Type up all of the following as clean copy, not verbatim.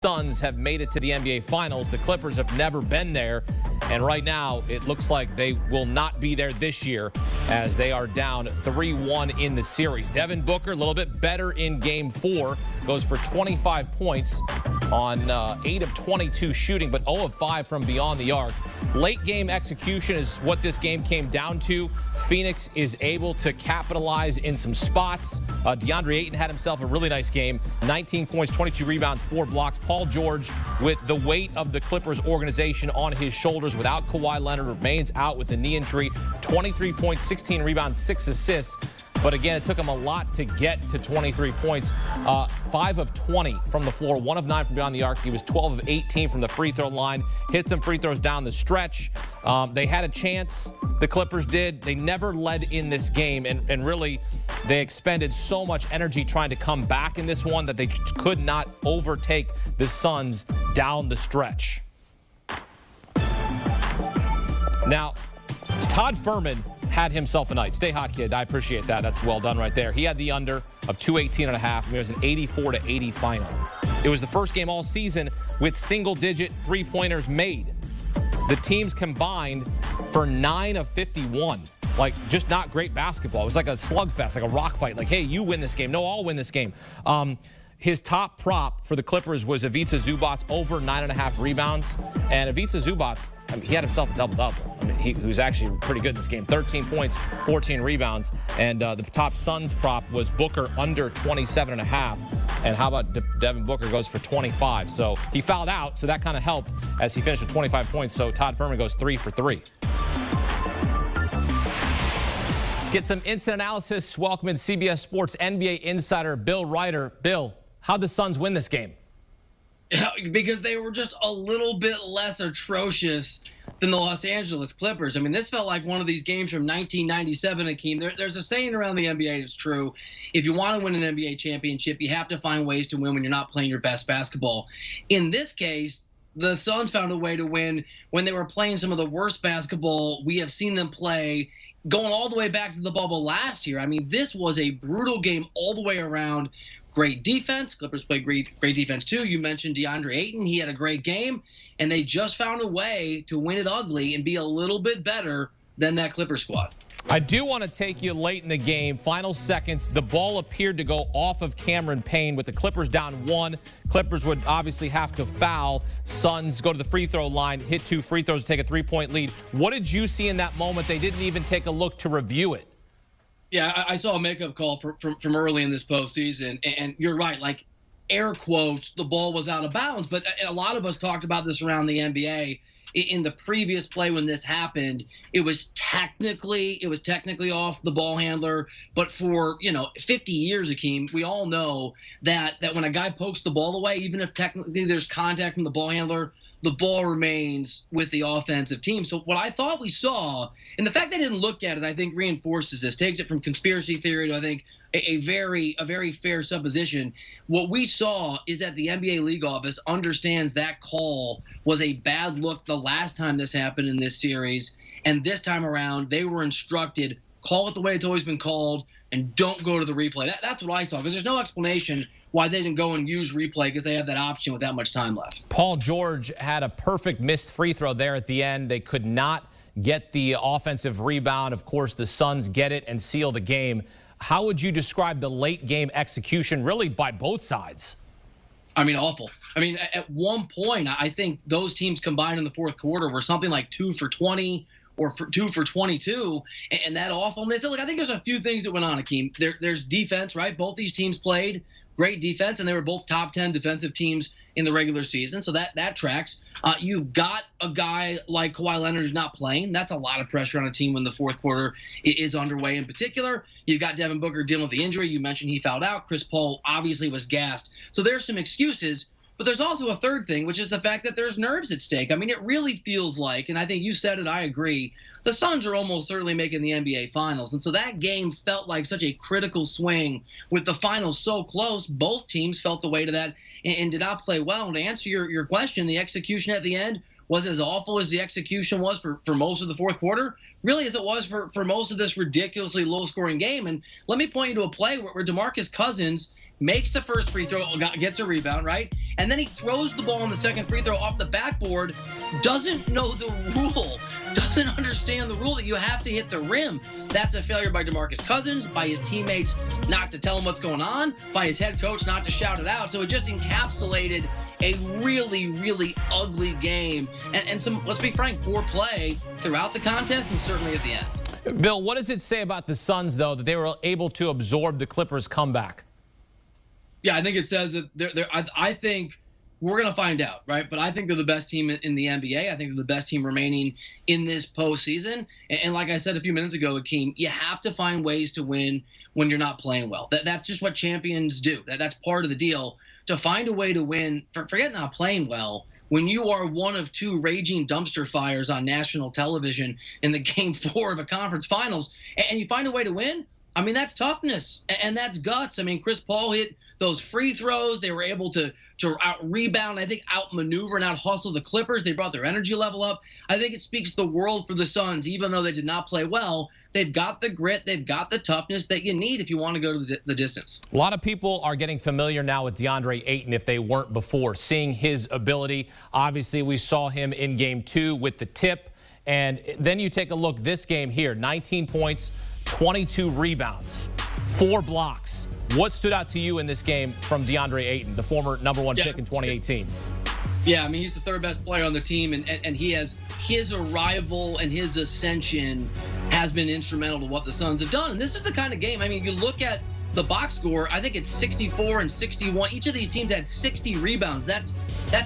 Suns have made it to the NBA Finals. The Clippers have never been there. And right now, it looks like they will not be there this year as they are down 3-1 in the series. Devin Booker, a little bit better in Game 4, goes for 25 points on 8 of 22 shooting, but 0 of 5 from beyond the arc. Late game execution is what this game came down to. Phoenix is able to capitalize in some spots. Deandre Ayton had himself a really nice game. 19 points, 22 rebounds, 4 blocks. Paul George, with the weight of the Clippers organization on his shoulders without Kawhi Leonard, remains out with the knee injury. 23 points, 16 rebounds, 6 assists. But again, it took him a lot to get to 23 points. 5 of 20 from the floor, 1 of 9 from beyond the arc. He was 12 of 18 from the free throw line. Hit some free throws down the stretch. They had a chance, the Clippers did. They never led in this game, and really, they expended so much energy trying to come back in this one that they could not overtake the Suns down the stretch. Now, Todd Fuhrman had himself a night. Stay hot, kid. I appreciate that. That's well done right there. He had the under of 218.5. It was an 84-80 final. It was the first game all season with single-digit three-pointers made. The teams combined for 9 of 51. Like, just not great basketball. It was like a slugfest, like a rock fight. Like, hey, you win this game. No, I'll win this game. His top prop for the Clippers was Ivica Zubac's over 9.5 rebounds. And Ivica Zubac, I mean, he had himself a double-double. I mean, he was actually pretty good in this game. 13 points, 14 rebounds. And the top Suns prop was Booker under 27.5. And how about Devin Booker goes for 25. So he fouled out, so that kind of helped as he finished with 25 points. So Todd Fuhrman goes 3 for 3. Get some instant analysis. Welcome in CBS Sports NBA insider Bill Reiter. Bill, how'd the Suns win this game? Because they were just a little bit less atrocious than the Los Angeles Clippers. I mean, this felt like one of these games from 1997, Akeem. There's a saying around the NBA, it's true. If you want to win an NBA championship, you have to find ways to win when you're not playing your best basketball. In this case, the Suns found a way to win when they were playing some of the worst basketball we have seen them play, going all the way back to the bubble last year. I mean, this was a brutal game all the way around. Great defense. Clippers played great defense, too. You mentioned Deandre Ayton. He had a great game, and they just found a way to win it ugly and be a little bit better than that Clipper squad. I do want to take you late in the game. Final seconds, the ball appeared to go off of Cameron Payne with the Clippers down 1. Clippers would obviously have to foul. Suns go to the free throw line, hit 2 free throws to take a 3-point lead. What did you see in that moment? They didn't even take a look to review it. Yeah, I saw a makeup call from early in this postseason, and you're right. Like, air quotes, the ball was out of bounds. But a lot of us talked about this around the NBA. In the previous play when this happened, it was technically off the ball handler. But for 50 years, Akeem, we all know that when a guy pokes the ball away, even if technically there's contact from the ball handler, the ball remains with the offensive team. So what I thought we saw, and the fact they didn't look at it, I think reinforces this, takes it from conspiracy theory to, I think, a very fair supposition. What we saw is that the NBA league office understands that call was a bad look the last time this happened in this series. And this time around, they were instructed, call it the way it's always been called, and don't go to the replay. That's what I saw, because there's no explanation why they didn't go and use replay, because they had that option with that much time left. Paul George had a perfect missed free throw there at the end. They could not get the offensive rebound. Of course, the Suns get it and seal the game. How would you describe the late game execution, really, by both sides? I mean, awful. I mean, at one point, I think those teams combined in the fourth quarter were something like 2 for 20 or 2 for 22, and that awfulness. Look, I think there's a few things that went on, Akeem. There's defense, right? Both these teams played great defense, and they were both top 10 defensive teams in the regular season, so that tracks. You've got a guy like Kawhi Leonard who's not playing. That's a lot of pressure on a team when the fourth quarter is underway in particular. You've got Devin Booker dealing with the injury. You mentioned he fouled out. Chris Paul obviously was gassed. So there's some excuses, but there's also a third thing, which is the fact that there's nerves at stake. I mean, it really feels like, and I think you said it, I agree, the Suns are almost certainly making the NBA Finals. And so that game felt like such a critical swing with the finals so close. Both teams felt the weight of that and did not play well. And to answer your question, the execution at the end was as awful as the execution was for most of the fourth quarter, really as it was for most of this ridiculously low-scoring game. And let me point you to a play where Demarcus Cousins makes the first free throw, gets a rebound, right? And then he throws the ball on the second free throw off the backboard, doesn't know the rule, doesn't understand the rule that you have to hit the rim. That's a failure by Demarcus Cousins, by his teammates not to tell him what's going on, by his head coach not to shout it out. So it just encapsulated a really, really ugly game and some, let's be frank, poor play throughout the contest and certainly at the end. Bill, what does it say about the Suns, though, that they were able to absorb the Clippers' comeback? Yeah, I think it says that I think we're going to find out, right? But I think they're the best team in the NBA. I think they're the best team remaining in this postseason. And like I said a few minutes ago, Akeem, you have to find ways to win when you're not playing well. That's just what champions do. That's part of the deal. To find a way to win, forget not playing well, when you are one of two raging dumpster fires on national television in the Game 4 of a conference finals, and you find a way to win, I mean, that's toughness, and that's guts. I mean, Chris Paul hit those free throws. They were able to out-rebound, I think out-maneuver and out-hustle the Clippers. They brought their energy level up. I think it speaks the world for the Suns, even though they did not play well. They've got the grit, they've got the toughness that you need if you want to go to the distance. A lot of people are getting familiar now with Deandre Ayton if they weren't before, seeing his ability. Obviously, we saw him in Game 2 with the tip. And then you take a look this game here, 19 points, 22 rebounds, 4 blocks. What stood out to you in this game from Deandre Ayton, the former #1 pick in 2018? Yeah, I mean, he's the third best player on the team, and he has his arrival and his ascension has been instrumental to what the Suns have done. And this is the kind of game, I mean, you look at the box score, I think it's 64 and 61. Each of these teams had 60 rebounds. That's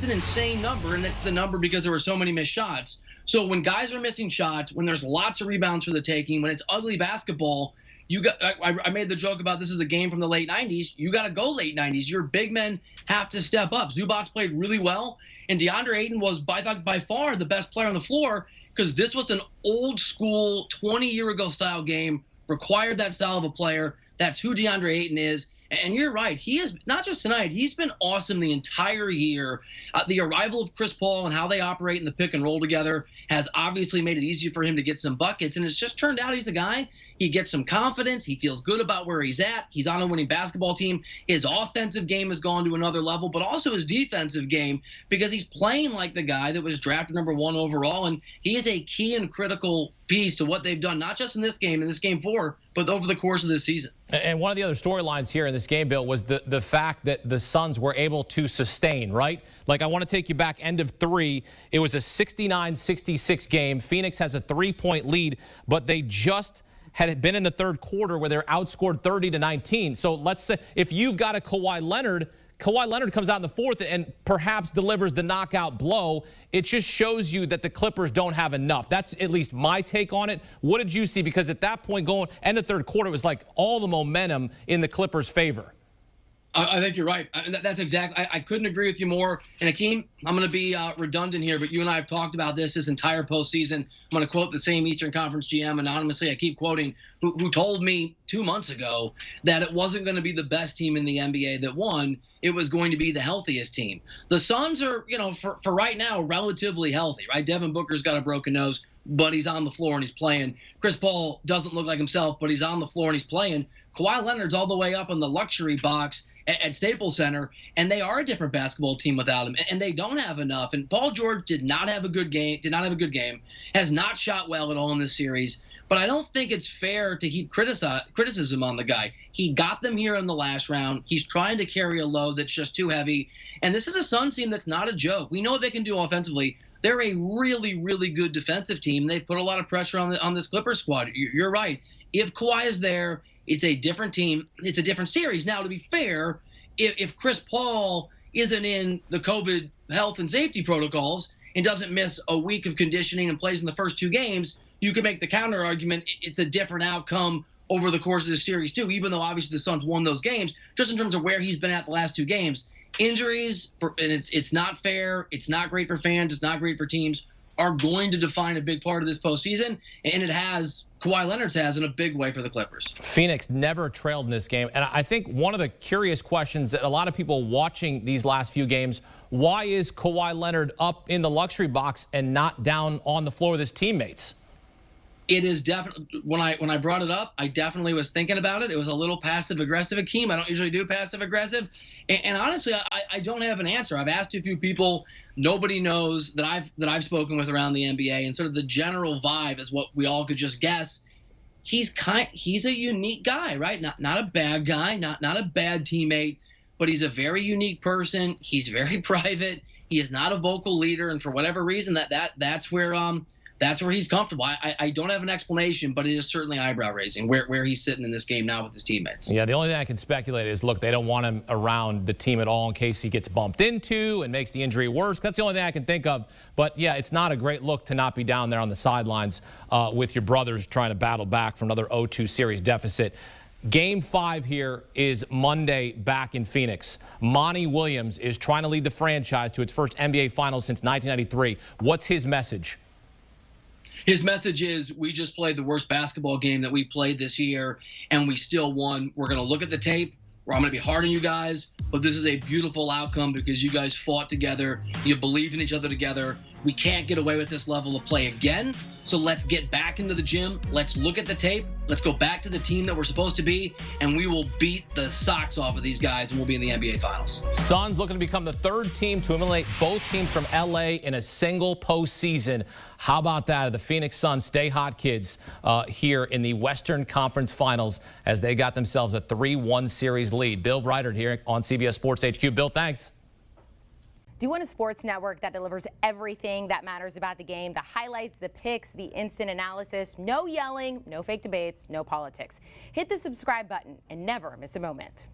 an insane number, and it's the number because there were so many missed shots. So when guys are missing shots, when there's lots of rebounds for the taking, when it's ugly basketball, I made the joke about this is a game from the late 90s. You got to go late 90s. Your big men have to step up. Zubac played really well, and Deandre Ayton was by far the best player on the floor because this was an old school 20-year-ago style game, required that style of a player. That's who Deandre Ayton is. And you're right. He is not just tonight. He's been awesome the entire year. The arrival of Chris Paul and how they operate in the pick and roll together has obviously made it easier for him to get some buckets. And it's just turned out he's a guy. He gets some confidence. He feels good about where he's at. He's on a winning basketball team. His offensive game has gone to another level, but also his defensive game because he's playing like the guy that was drafted #1 overall. And he is a key and critical piece to what they've done, not just in this game 4, but over the course of this season. And one of the other storylines here in this game, Bill, was the fact that the Suns were able to sustain, right? Like, I want to take you back end of 3. It was a 69-66 game. Phoenix has a 3-point lead, but they just had been in the third quarter where they're outscored 30-19. So let's say if you've got a Kawhi Leonard comes out in the fourth and perhaps delivers the knockout blow. It just shows you that the Clippers don't have enough. That's at least my take on it. What did you see? Because at that point, going end of third quarter, it was like all the momentum in the Clippers' favor. I think you're right. That's exactly. I couldn't agree with you more. And Akeem, I'm going to be redundant here, but you and I have talked about this entire postseason. I'm going to quote the same Eastern Conference GM anonymously. I keep quoting who told me 2 months ago that it wasn't going to be the best team in the NBA that won. It was going to be the healthiest team. The Suns are, for right now, relatively healthy, right? Devin Booker's got a broken nose, but he's on the floor and he's playing. Chris Paul doesn't look like himself, but he's on the floor and he's playing. Kawhi Leonard's all the way up in the luxury box at Staples Center, and they are a different basketball team without him, and they don't have enough. And Paul George did not have a good game, has not shot well at all in this series. But I don't think it's fair to heap criticism on the guy. He got them here in the last round. He's trying to carry a load that's just too heavy. And this is a Suns team that's not a joke. We know what they can do offensively. They're a really, really good defensive team. They've put a lot of pressure on this Clippers squad. You're right. If Kawhi is there, it's a different team. It's a different series. Now, to be fair, if Chris Paul isn't in the COVID health and safety protocols and doesn't miss a week of conditioning and plays in the first 2 games, you can make the counter argument it's a different outcome over the course of the series too, even though obviously the Suns won those games, just in terms of where he's been at the last 2 games. Injuries, and it's not fair. It's not great for fans. It's not great for teams, are going to define a big part of this postseason, and it has. Kawhi Leonard has in a big way for the Clippers. Phoenix never trailed in this game. And I think one of the curious questions that a lot of people watching these last few games, why is Kawhi Leonard up in the luxury box and not down on the floor with his teammates? It is definitely, when I brought it up, I definitely was thinking about it. It was a little passive aggressive, Akeem. I don't usually do passive aggressive, and honestly, I don't have an answer. I've asked a few people. Nobody knows that I've spoken with around the NBA, and sort of the general vibe is what we all could just guess. He's a unique guy, right? Not a bad guy, not a bad teammate, but he's a very unique person. He's very private. He is not a vocal leader, and for whatever reason, that's where he's comfortable. I don't have an explanation, but it is certainly eyebrow raising where he's sitting in this game now with his teammates. Yeah, the only thing I can speculate is, look, they don't want him around the team at all in case he gets bumped into and makes the injury worse. That's the only thing I can think of. But, yeah, it's not a great look to not be down there on the sidelines with your brothers trying to battle back from another 0-2 series deficit. Game 5 here is Monday back in Phoenix. Monty Williams is trying to lead the franchise to its first NBA Finals since 1993. What's his message? His message is, we just played the worst basketball game that we played this year, and we still won. We're going to look at the tape. I'm going to be hard on you guys, but this is a beautiful outcome because you guys fought together. You believed in each other together. We can't get away with this level of play again. So let's get back into the gym. Let's look at the tape. Let's go back to the team that we're supposed to be, and we will beat the socks off of these guys, and we'll be in the NBA Finals. Suns looking to become the third team to eliminate both teams from L.A. in a single postseason. How about that? The Phoenix Suns stay hot, kids, here in the Western Conference Finals as they got themselves a 3-1 series lead. Bill Reiter here on CBS Sports HQ. Bill, thanks. Do you want a sports network that delivers everything that matters about the game? The highlights, the picks, the instant analysis, no yelling, no fake debates, no politics. Hit the subscribe button and never miss a moment.